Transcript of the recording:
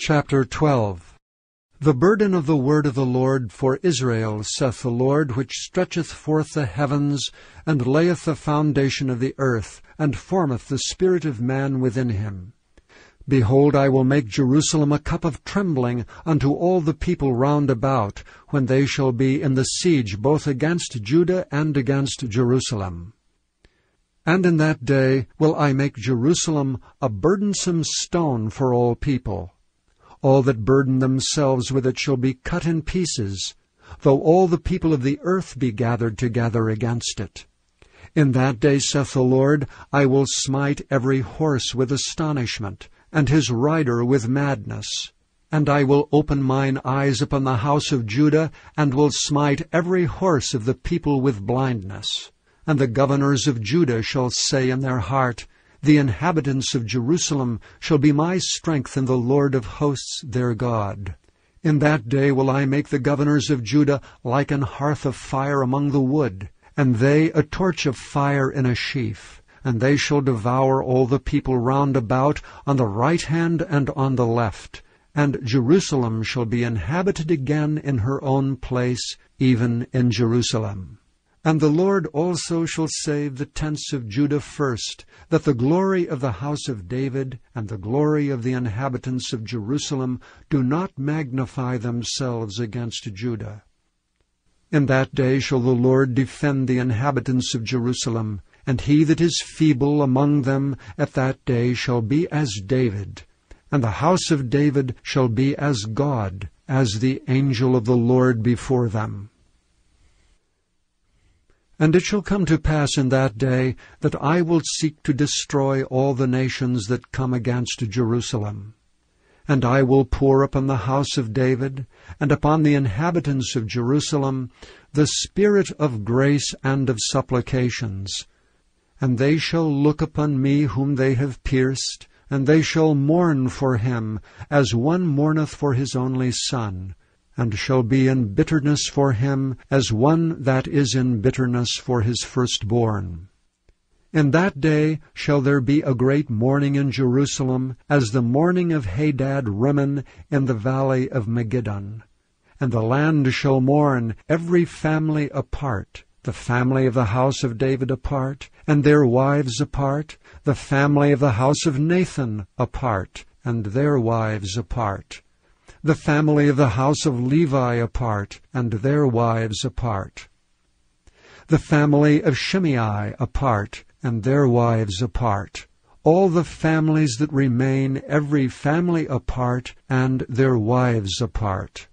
Chapter 12. The burden of the word of the Lord for Israel, saith the Lord, which stretcheth forth the heavens, and layeth the foundation of the earth, and formeth the spirit of man within him. Behold, I will make Jerusalem a cup of trembling unto all the people round about, when they shall be in the siege both against Judah and against Jerusalem. And in that day will I make Jerusalem a burdensome stone for all people. All that burden themselves with it shall be cut in pieces, though all the people of the earth be gathered together against it. In that day, saith the Lord, I will smite every horse with astonishment, and his rider with madness. And I will open mine eyes upon the house of Judah, and will smite every horse of the people with blindness. And the governors of Judah shall say in their heart, The inhabitants of Jerusalem shall be my strength in the Lord of hosts their God. In that day will I make the governors of Judah like an hearth of fire among the wood, and they a torch of fire in a sheaf. And they shall devour all the people round about on the right hand and on the left. And Jerusalem shall be inhabited again in her own place, even in Jerusalem. And the Lord also shall save the tents of Judah first, that the glory of the house of David and the glory of the inhabitants of Jerusalem do not magnify themselves against Judah. In that day shall the Lord defend the inhabitants of Jerusalem, and he that is feeble among them at that day shall be as David, and the house of David shall be as God, as the angel of the Lord before them. And it shall come to pass in that day that I will seek to destroy all the nations that come against Jerusalem. And I will pour upon the house of David, and upon the inhabitants of Jerusalem, the spirit of grace and of supplications. And they shall look upon me whom they have pierced, and they shall mourn for him, as one mourneth for his only son, and shall be in bitterness for him, as one that is in bitterness for his firstborn. In that day shall there be a great mourning in Jerusalem, as the mourning of Hadad Rimmon in the valley of Megiddon. And the land shall mourn, every family apart, the family of the house of David apart, and their wives apart, the family of the house of Nathan apart, and their wives apart, the family of the house of Levi apart, and their wives apart, the family of Shimei apart, and their wives apart, all the families that remain, every family apart, and their wives apart.